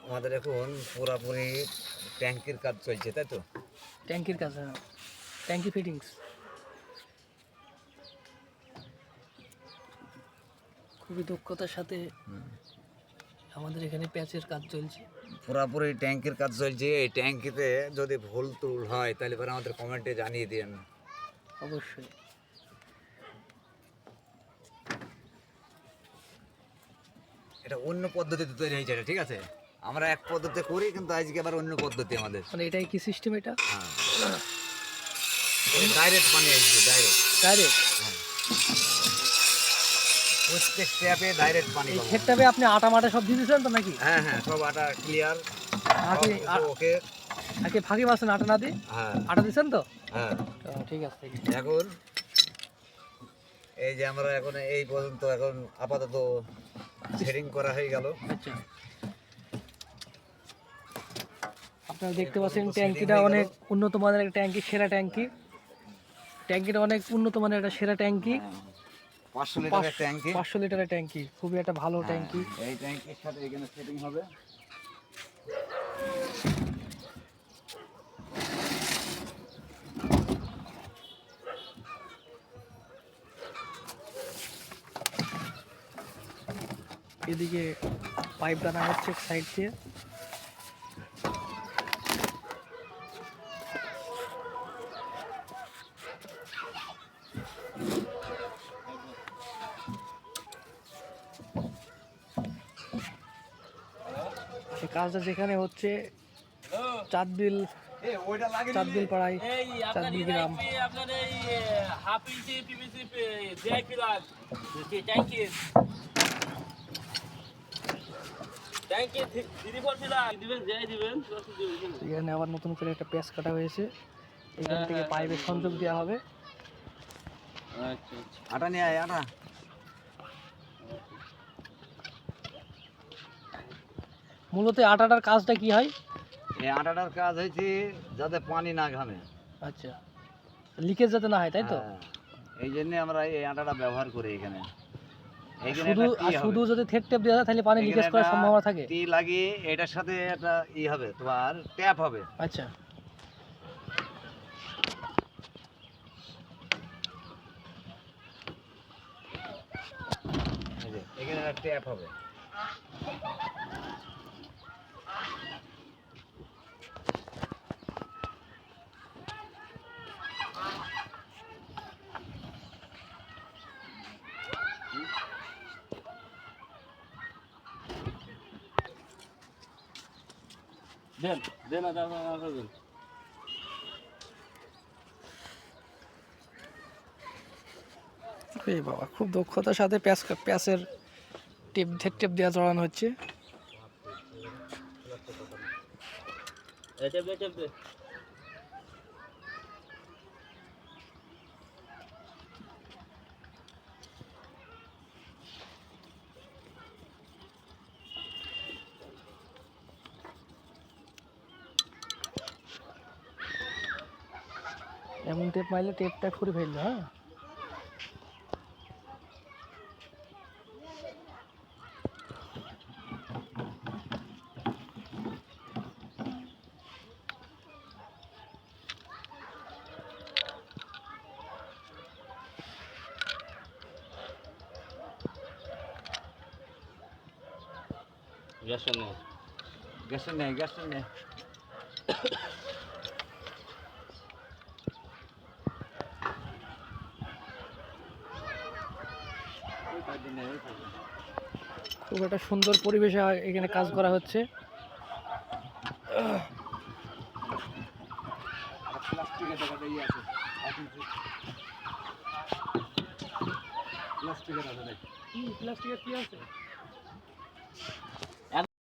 আমাদের এখন পুরাপুরি ট্যাঙ্কির কাজ চলছে, তাই তো? ট্যাঙ্কির কাজ, হ্যাঁ, ট্যাঙ্কি ফিটিংস। খুবই দক্ষতার সাথে আমাদের এখানে প্যাচের কাজ চলছে। পুরাপুরি ট্যাঙ্কির কাজ চলছে। এই ট্যাঙ্কিতে যদি ভুল টুল হয় তাহলে পরে আমাদের কমেন্টে জানিয়ে দিন। অবশ্যই। এটা অন্য পদ্ধতিতে তৈরি হয়েছে, এটা ঠিক আছে। আমরা এক পদ্ধতিতে করি, কিন্তু আজকে আবার অন্য পদ্ধতি আমাদের। মানে এটাই কি সিস্টেম? এটা হ্যাঁ, ডাইরেক্ট পানি আসবে, ডাইরেক্ট। ডাইরেক্ট প্রত্যেক ট্যাপে ডাইরেক্ট পানি এই পাবো। ক্ষেতটাবে আপনি আটা মাটা সব দিয়ে দিয়েছেন তো নাকি? হ্যাঁ হ্যাঁ, সব আটা ক্লিয়ার, ওকে। আগে ফাঁকি মারছেন আটা না দিয়ে? হ্যাঁ আটা দিয়েছেন তো? হ্যাঁ। ঠিক আছে। এখন এই যে আমরা এখন এই পর্যন্ত এখন আপাতত সেটিং করা হয়ে গেল। আচ্ছা, আপনারা দেখতে পাচ্ছেন ট্যাঙ্কিটা অনেক উন্নত মানের একটা ট্যাঙ্কি, সেরা ট্যাঙ্কি। ট্যাঙ্কিটা অনেক উন্নত মানের একটা সেরা ট্যাঙ্কি। 500 লিটারের ট্যাঙ্কি। 500 লিটারের ট্যাঙ্কি, খুবই একটা ভালো ট্যাঙ্কি। এই ট্যাঙ্কির সাথে এখানে সেটিং হবে। এদিকে পাইপ টানা হচ্ছে সাইড দিয়ে। কাজটা যেখানে হচ্ছে চাঁদবিল পাড়ায়, চাঁদবিল গ্রাম। এখানে আবার নতুন করে একটা প্যাচ কাটা হয়েছে, এখান থেকে পাইপের সংযোগ দেওয়া হবে। আটা নিয়ে আয়, আটা। মূলত আটাটার কাজটা কি হয়? এই আটাটার কাজ হয়েছে যাতে পানি না ঘামে। আচ্ছা, লিকেজ যাতে না হয়, তাই তো? এই জন্য আমরা এই আটাটা ব্যবহার করি এখানে। শুধু যদি থেট টেপ দেওয়া যায় তাহলে পানি লিকেজ করার সম্ভাবনা থাকে। টি লাগিয়ে এটার সাথে একটা হবে, তোমার ট্যাপ হবে। আচ্ছা, এখানে একটা ট্যাপ হবে। এই বাবা, খুব দক্ষতার সাথে প্যাচের থেট টেপ দেওয়া জড়ানো হচ্ছে। এমন টেপ মারলে টেপটা ফুরে ফেললো। হ্যাঁ, গ্যাসের নেই। খুব একটা সুন্দর পরিবেশে এখানে কাজ করা হচ্ছে। প্লাস্টিকের কি আছে?